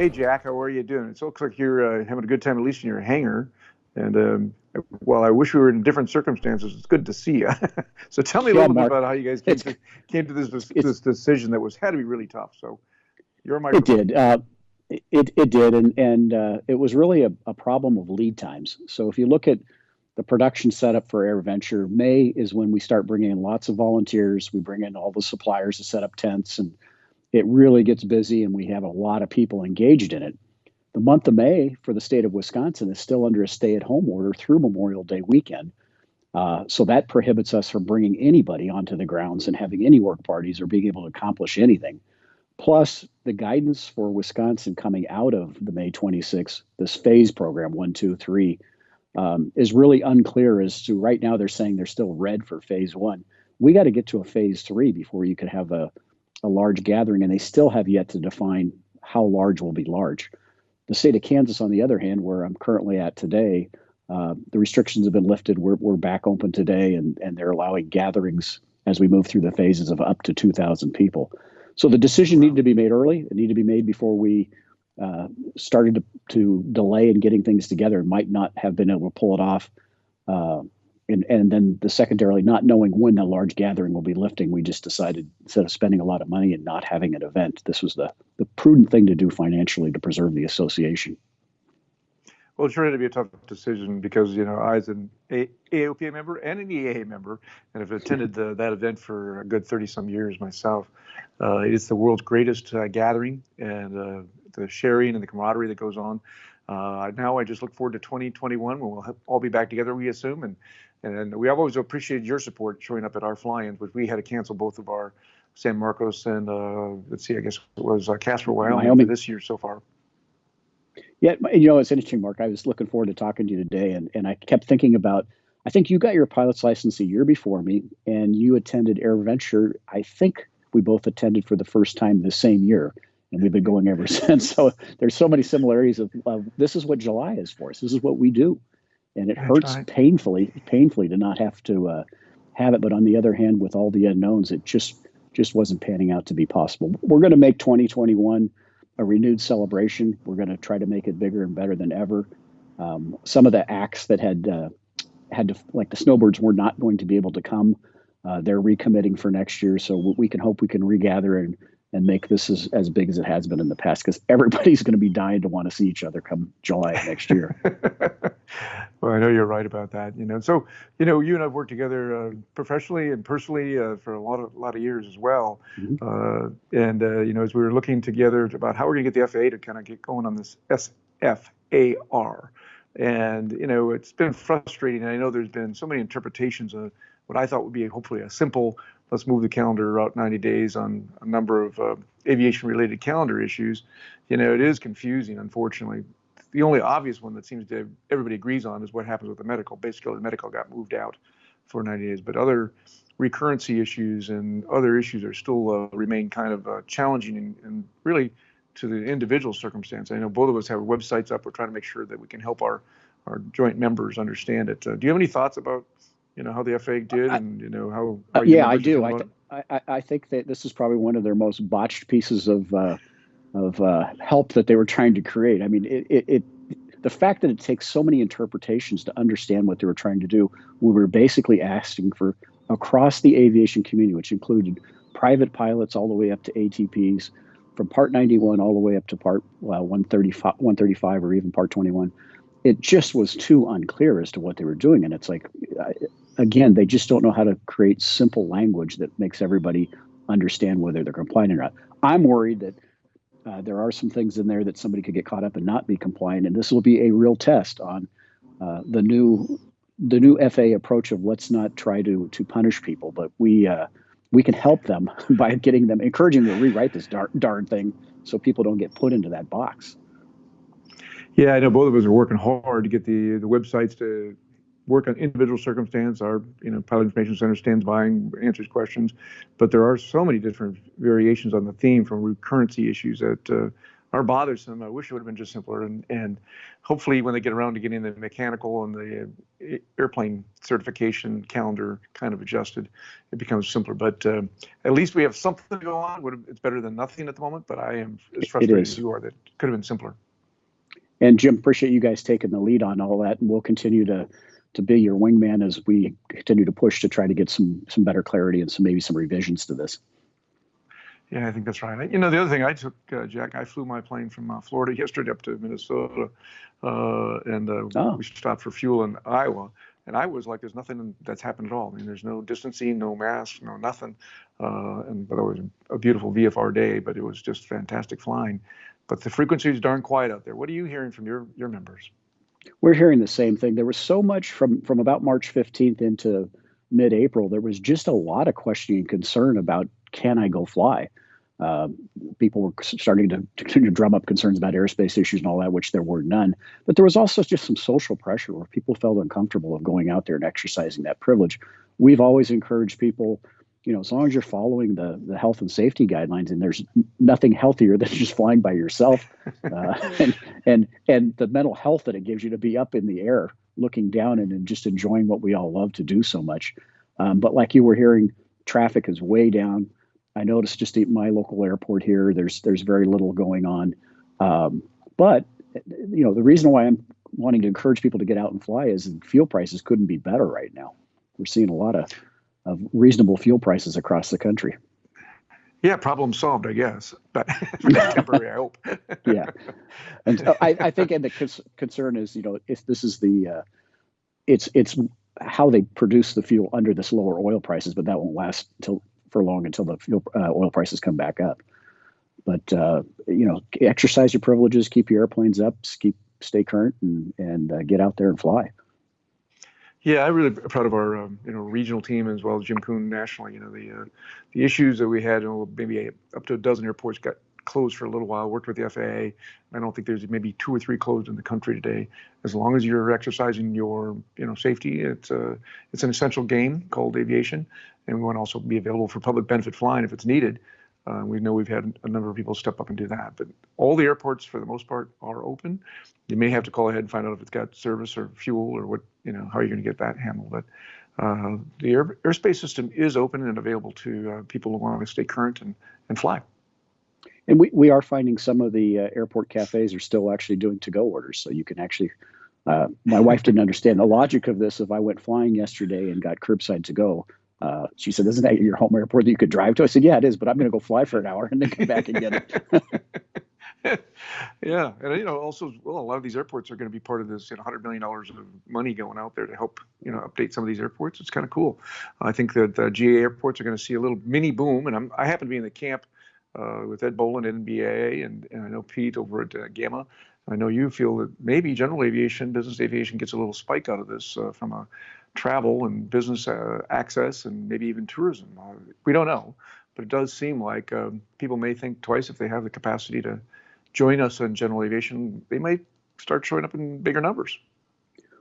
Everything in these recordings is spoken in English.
Hey Jack, how are you doing? It looks like you're having a good time, at least in your hangar. And while I wish we were in different circumstances, it's good to see you. So tell me a Yeah, little bit Mark, about how you guys it's came to this it's decision that was had to be really tough. So your it microphone. did. It did, and it was really a problem of lead times. So if you look at the production setup for AirVenture, May is when we start bringing in lots of volunteers. We bring in all the suppliers to set up tents, and it really gets busy, and we have a lot of people engaged in it. The month of May for the state of Wisconsin is still under a stay-at-home order through Memorial Day weekend. So that prohibits us from bringing anybody onto the grounds and having any work parties or being able to accomplish anything. Plus, the guidance for Wisconsin coming out of the May 26th, this phase program, 1, 2, 3, is really unclear as to right now they're saying they're still red for phase one. We got to get to a phase three before you could have a large gathering, and they still have yet to define how large will be large. The state of Kansas, on the other hand, where I'm currently at today, the restrictions have been lifted. We're back open today, and they're allowing gatherings as we move through the phases of up to 2,000 people. So the decision needed Wow. to be made early. It needed to be made before we started to delay in getting things together. Might not have been able to pull it off. Uh, and then the secondarily, not knowing when the large gathering will be lifting, we just decided instead of spending a lot of money and not having an event, this was the prudent thing to do financially to preserve the association. Well, it sure had to be a tough decision because, I was an AOPA member and an EAA member and have attended that event for a good 30 some years myself. It's the world's greatest gathering and the sharing and the camaraderie that goes on. Now I just look forward to 2021 when we'll all be back together, we assume. And we have always appreciated your support showing up at our fly-ins, but we had to cancel both of our San Marcos and, let's see, I guess it was Casper, Wyoming for Wyoming. this year so far. Yeah, it's interesting, Mark. I was looking forward to talking to you today, and I kept thinking about. I think you got your pilot's license a year before me, and you attended AirVenture. I think we both attended for the first time the same year, and we've been going ever since. So there's so many similarities of this is what July is for us. This is what we do, and it That's hurts right. painfully to not have to have it. But on the other hand, with all the unknowns, it just wasn't panning out to be possible. We're going to make 2021 a renewed celebration. We're going to try to make it bigger and better than ever. Some of the acts that had to, like the snowbirds, were not going to be able to come. They're recommitting for next year, so we can hope we can regather and make this as big as it has been in the past, because everybody's going to be dying to want to see each other come July of next year. Well, I know you're right about that. So you and I've worked together professionally and personally for a lot of years as well. Mhm. And as we were looking together about how we're going to get the FAA to kind of get going on this SFAR, and it's been frustrating. And I know there's been so many interpretations of what I thought would be hopefully a simple, let's move the calendar out 90 days on a number of aviation-related calendar issues. It is confusing, unfortunately. The only obvious one that seems to everybody agrees on is what happens with the medical. Basically, the medical got moved out for 90 days, but other recurrency issues and other issues are still remain kind of challenging and really to the individual circumstance. I know both of us have websites up. We're trying to make sure that we can help our joint members understand it. Do you have any thoughts about how the FAA did and how your Yeah, I members are do. feeling about it? I think that this is probably one of their most botched pieces of help that they were trying to create. I mean, the fact that it takes so many interpretations to understand what they were trying to do, we were basically asking for across the aviation community, which included private pilots all the way up to ATPs, from Part 91 all the way up to Part 135 or even Part 21. It just was too unclear as to what they were doing, and it's like, again, they just don't know how to create simple language that makes everybody understand whether they're compliant or not. I'm worried that there are some things in there that somebody could get caught up and not be compliant, and this will be a real test on the new FAA approach of let's not try to punish people, but we can help them by encouraging them to rewrite this darn thing so people don't get put into that box. Yeah, I know both of us are working hard to get the websites to work on individual circumstance. Our pilot information center stands by and answers questions, but there are so many different variations on the theme, from recurrency issues that are bothersome. I wish it would have been just simpler. And hopefully when they get around to getting the mechanical and the airplane certification calendar kind of adjusted, it becomes simpler. But at least we have something to go on. It's better than nothing at the moment, but I am as frustrated as you are that it could have been simpler. And Jim, appreciate you guys taking the lead on all that. And we'll continue to be your wingman as we continue to push to try to get some better clarity and maybe some revisions to this. Yeah, I think that's right. The other thing I took, Jack, I flew my plane from Florida yesterday up to Minnesota, and we stopped for fuel in Iowa. And I was like, there's nothing that's happened at all. I mean, there's no distancing, no masks, no nothing. And by the way, it was a beautiful VFR day, but it was just fantastic flying. But the frequency is darn quiet out there. What are you hearing from your members? We're hearing the same thing. There was so much from about March 15th into mid-April. There was just a lot of questioning and concern about, can I go fly? People were starting to drum up concerns about airspace issues and all that, which there were none. But there was also just some social pressure where people felt uncomfortable of going out there and exercising that privilege. We've always encouraged people, as long as you're following the health and safety guidelines, and there's nothing healthier than just flying by yourself, and the mental health that it gives you to be up in the air, looking down and just enjoying what we all love to do so much. But like you were hearing, traffic is way down. I noticed just at my local airport here, there's very little going on. But the reason why I'm wanting to encourage people to get out and fly is fuel prices couldn't be better right now. We're seeing a lot of reasonable fuel prices across the country. Yeah, problem solved, I guess, but temporary, I hope. Yeah, and I think, and the concern is, if this is it's how they produce the fuel under this lower oil prices, but that won't last for long until the fuel oil prices come back up. But exercise your privileges, keep your airplanes up, stay current, and get out there and fly. Yeah, I'm really proud of our regional team as well as Jim Kuhn nationally. The issues that we had, maybe up to a dozen airports got closed for a little while. Worked with the FAA. I don't think there's maybe 2 or 3 closed in the country today. As long as you're exercising your safety, it's an essential game called aviation, and we want to also be available for public benefit flying if it's needed. We know we've had a number of people step up and do that, but all the airports for the most part are open. You may have to call ahead and find out if it's got service or fuel or what, how are you going to get that handled. But the airspace system is open and available to people who want to stay current and fly. And we are finding some of the airport cafes are still actually doing to-go orders. So you can actually, my wife didn't understand the logic of this. If I went flying yesterday and got curbside to-go, she said, isn't that your home airport that you could drive to? I said, yeah, it is, but I'm going to go fly for an hour and then come back and get it. Yeah. And, also, a lot of these airports are going to be part of this, $100 million of money going out there to help, update some of these airports. It's kind of cool. I think that GA airports are going to see a little mini boom. And I happen to be in the camp with Ed Boland at NBA, and I know Pete over at Gamma. I know you feel that maybe general aviation, business aviation gets a little spike out of this from a travel and business access and maybe even tourism. We don't know, but it does seem like people may think twice if they have the capacity to join us in general aviation. They might start showing up in bigger numbers.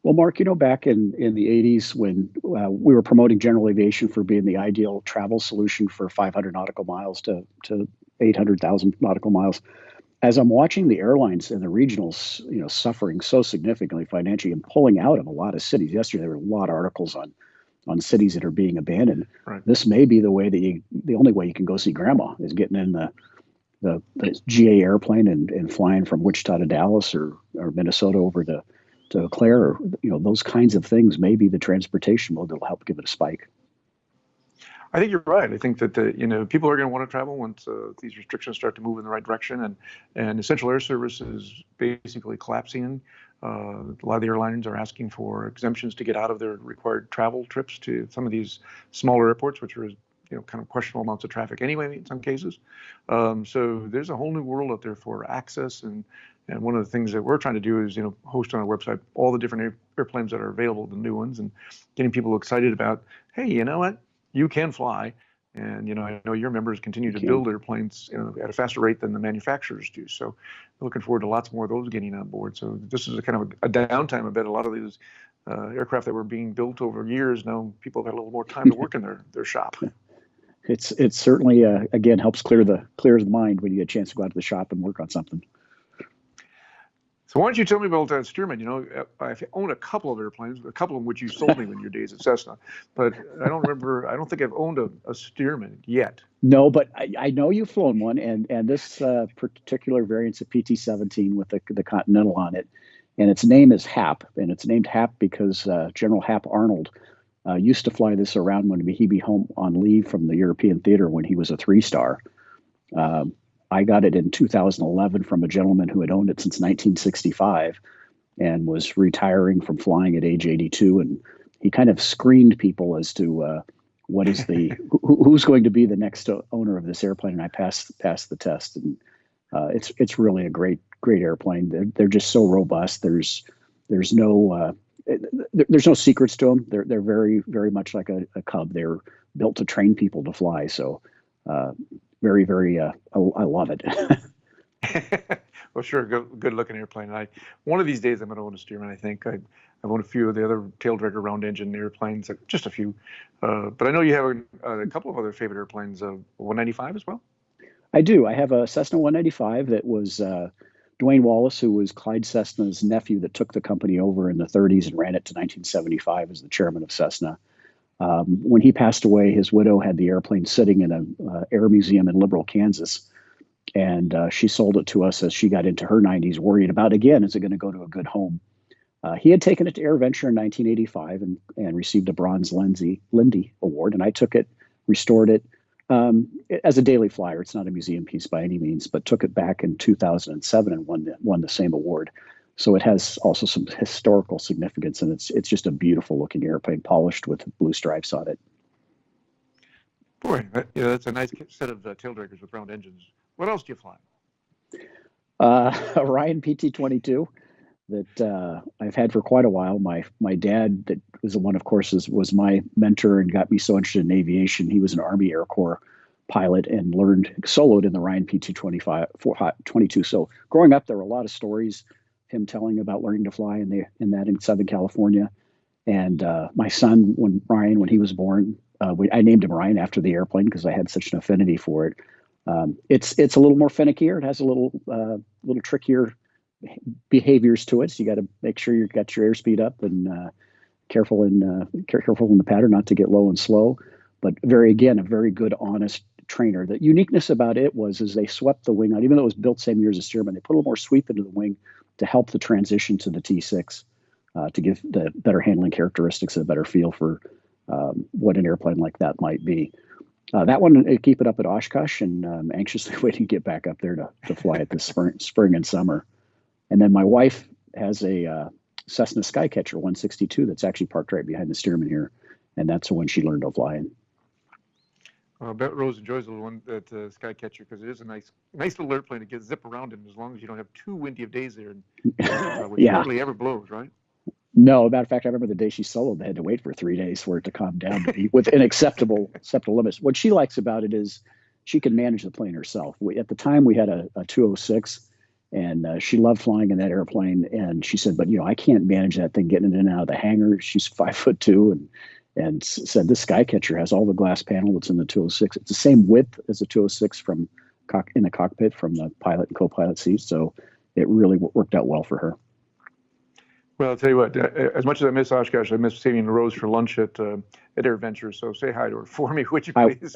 Well, Mark, back in the 80s when we were promoting general aviation for being the ideal travel solution for 500 nautical miles to 800,000 nautical miles, as I'm watching the airlines and the regionals, suffering so significantly financially and pulling out of a lot of cities. Yesterday, there were a lot of articles on cities that are being abandoned. Right. This may be the only way you can go see grandma is getting in the GA airplane and flying from Wichita to Dallas or Minnesota over to Eau Claire, or those kinds of things. Maybe the transportation mode that'll help give it a spike. I think you're right. I think that people are going to want to travel once these restrictions start to move in the right direction, and essential air service is basically collapsing. A lot of the airlines are asking for exemptions to get out of their required travel trips to some of these smaller airports, which are kind of questionable amounts of traffic anyway in some cases. So there's a whole new world out there for access, and one of the things that we're trying to do is host on our website all the different airplanes that are available, the new ones, and getting people excited about, hey, you know what? You can fly, and I know your members continue to build airplanes at a faster rate than the manufacturers do. So, we're looking forward to lots more of those getting on board. So, this is a kind of a downtime. I bet a lot of these aircraft that were being built over years, now people have had a little more time to work in their shop. It's certainly again helps clear the mind when you get a chance to go out to the shop and work on something. So why don't you tell me about Stearman? You know, I own a couple of airplanes, a couple of them which you sold me in your days at Cessna, but I don't remember. I don't think I've owned a Stearman yet. No, but I know you've flown one, and this particular variant's a PT-17 with the Continental on it, and its name is Hap, and it's named Hap because General Hap Arnold used to fly this around when he'd be home on leave from the European theater when he was a three-star. I got it in 2011 from a gentleman who had owned it since 1965 and was retiring from flying at age 82, and he kind of screened people as to what is who's going to be the next owner of this airplane, and I passed the test, and it's really a great airplane. They're just so robust. There's no secrets to them. They're very very much like a Cub. They're built to train people to fly. So very very I love it. Well, sure, good looking airplane. One of these days I'm going to own a Stearman. I think I've owned a few of the other tail dragger round engine airplanes, just a few. But I know you have a couple of other favorite airplanes. 195 as well. I do. I have a Cessna 195 that was Dwayne Wallace, who was Clyde Cessna's nephew, that took the company over in the 30s and ran it to 1975 as the chairman of Cessna. When he passed away, his widow had the airplane sitting in an air museum in Liberal, Kansas. And she sold it to us as she got into her 90s, worried about, again, is it going to go to a good home? He had taken it to AirVenture in 1985 and received a Bronze Lindy Award. And I took it, restored it as a daily flyer. It's not a museum piece by any means, but took it back in 2007 and won the same award. So it has also some historical significance, and it's just a beautiful looking airplane, polished with blue stripes on it. Boy, that's a nice set of tail draggers with round engines. What else do you fly? A Ryan PT-22 that I've had for quite a while. My dad, that was the one, of course, was my mentor and got me so interested in aviation. He was an Army Air Corps pilot and soloed in the Ryan PT-22. So growing up, there were a lot of stories, him telling about learning to fly in Southern California. And my son, when he was born, I named him Ryan after the airplane because I had such an affinity for it. It's a little more finickier. It has a little trickier behaviors to it. So you got to make sure you've got your airspeed up and careful in the pattern not to get low and slow. But a very good, honest trainer. The uniqueness about it was they swept the wing out, even though it was built same year as a Stearman. They put a little more sweep into the wing to help the transition to the T6 to give the better handling characteristics and a better feel for what an airplane like that might be. That one, I keep it up at Oshkosh, and I'm anxiously waiting to get back up there to fly it this spring and summer. And then my wife has a Cessna Skycatcher 162 that's actually parked right behind the Stearman here, and that's the one she learned to fly in. I bet Rose enjoys the one that Skycatcher because it is a nice little airplane to zip around in as long as you don't have too windy of days there, which hardly ever blows, right? No, matter of fact, I remember the day she soloed, they had to wait for 3 days for it to calm down to be within acceptable limits. What she likes about it is she can manage the plane herself. At the time, we had a 206, and she loved flying in that airplane. And she said, but I can't manage that thing getting in and out of the hangar. She's 5'2", and said this Skycatcher has all the glass panel that's in the 206. It's the same width as the 206 in the cockpit from the pilot and co-pilot seats. So it really worked out well for her. Well, I'll tell you what, as much as I miss Oshkosh, I miss seeing Rose for lunch at AirVenture. So say hi to her for me, would you please?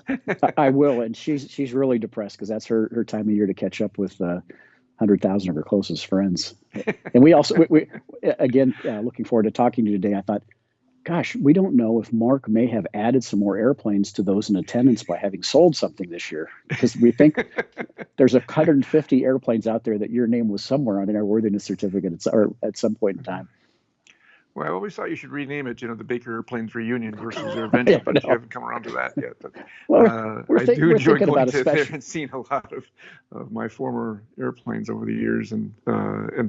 I will. And she's really depressed because that's her time of year to catch up with 100,000 of her closest friends. And we also, again, looking forward to talking to you today. I thought, gosh, we don't know if Mark may have added some more airplanes to those in attendance by having sold something this year, because we think there's 150 airplanes out there that your name was somewhere on an airworthiness certificate at some point in time. Well, I always thought you should rename it, the Baker Airplanes Reunion versus AirVenture, but you haven't come around to that yet. But I do enjoy going there and seeing a lot of my former airplanes over the years, and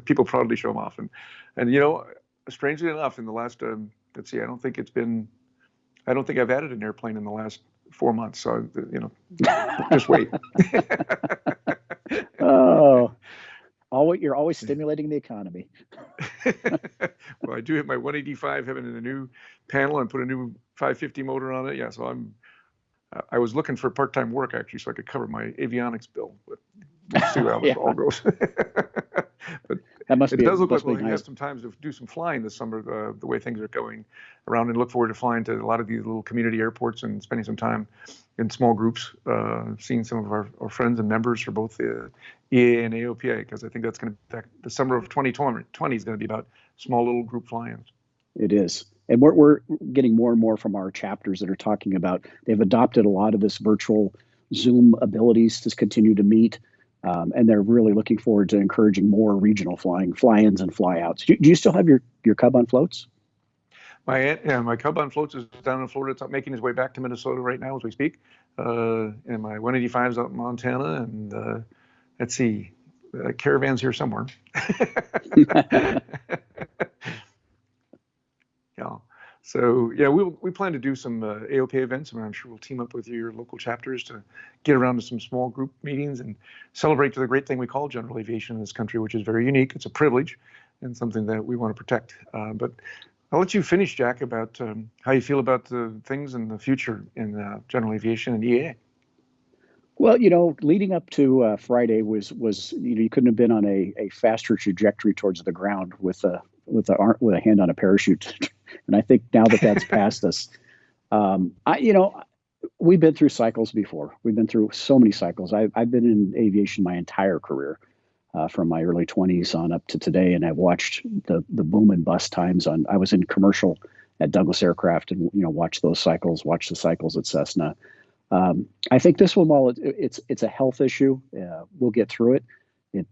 people proudly show them off. And strangely enough, in the last let's see, I don't think I've added an airplane in the last 4 months. So, just wait. Oh, you're always stimulating the economy. Well, I do have my 185 having a new panel and put a new 550 motor on it. Yeah, so I was looking for part-time work actually, so I could cover my avionics bill. But we'll see how this all goes. But That must It be does look like must be we'll have nice. some time to do some flying this summer, the way things are going around, and look forward to flying to a lot of these little community airports and spending some time in small groups, seeing some of our friends and members for both the EAA and AOPA, because I think that's going to, the summer of 2020 is going to be about small little group fly-ins. It is. And we're getting more and more from our chapters that are talking about they've adopted a lot of this virtual Zoom abilities to continue to meet. And they're really looking forward to encouraging more regional fly-ins and fly-outs. Do you still have your Cub on floats? My Cub on floats is down in Florida. It's making his way back to Minnesota right now as we speak. And my 185 is out in Montana. And let's see, Caravan's here somewhere. Yeah. So yeah, we plan to do some AOPA events, and I'm sure we'll team up with your local chapters to get around to some small group meetings and celebrate the great thing we call general aviation in this country, which is very unique. It's a privilege and something that we want to protect. But I'll let you finish, Jack, about how you feel about the things in the future in general aviation and EAA. Well, leading up to Friday was you couldn't have been on a faster trajectory towards the ground with a hand on a parachute. And I think now that that's past us, we've been through cycles before. We've been through so many cycles. I've been in aviation my entire career, from my early 20s on up to today, and I've watched the boom and bust times. I was in commercial at Douglas Aircraft, and watched those cycles, watched the cycles at Cessna. I think this one, while it's a health issue, we'll get through it.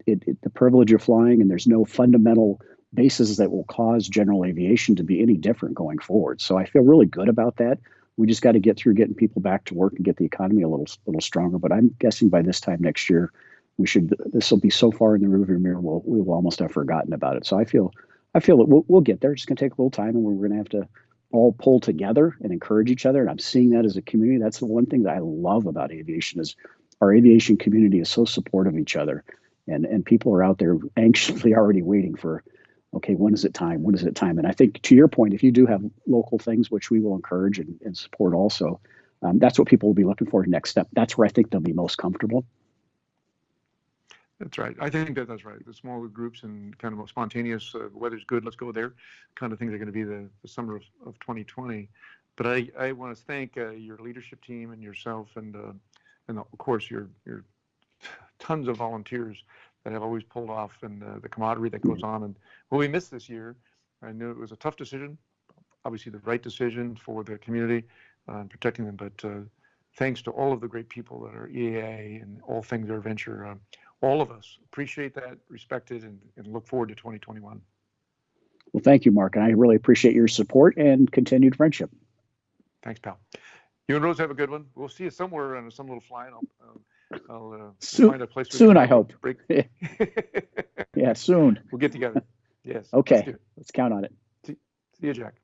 The privilege of flying, and there's no fundamental basis that will cause general aviation to be any different going forward. So I feel really good about that. We just got to get through getting people back to work and get the economy a little stronger. But I'm guessing by this time next year, this will be so far in the rearview mirror, we will almost have forgotten about it. So I feel that we'll get there. It's going to take a little time, and we're going to have to all pull together and encourage each other. And I'm seeing that as a community. That's the one thing that I love about aviation is our aviation community is so supportive of each other, and people are out there anxiously already waiting for, okay, when is it time? When is it time? And I think, to your point, if you do have local things, which we will encourage and support also, that's what people will be looking for next step. That's where I think they'll be most comfortable. That's right. I think that's right. The smaller groups and kind of spontaneous, weather's good, let's go there, kind of things are going to be the summer of 2020. But I want to thank your leadership team and yourself, and of course your tons of volunteers that have always pulled off, and the camaraderie that goes on. And what we missed this year, I knew it was a tough decision, obviously the right decision for the community and protecting them. But thanks to all of the great people that are EAA and all things AirVenture. All of us appreciate that, respect it, and look forward to 2021. Well, thank you, Mark. And I really appreciate your support and continued friendship. Thanks, pal. You and Rose have a good one. We'll see you somewhere on some little fly, and I'll find a place. Soon, I hope. Yeah, soon. We'll get together. Yes. Okay. Let's count on it. See you, Jack.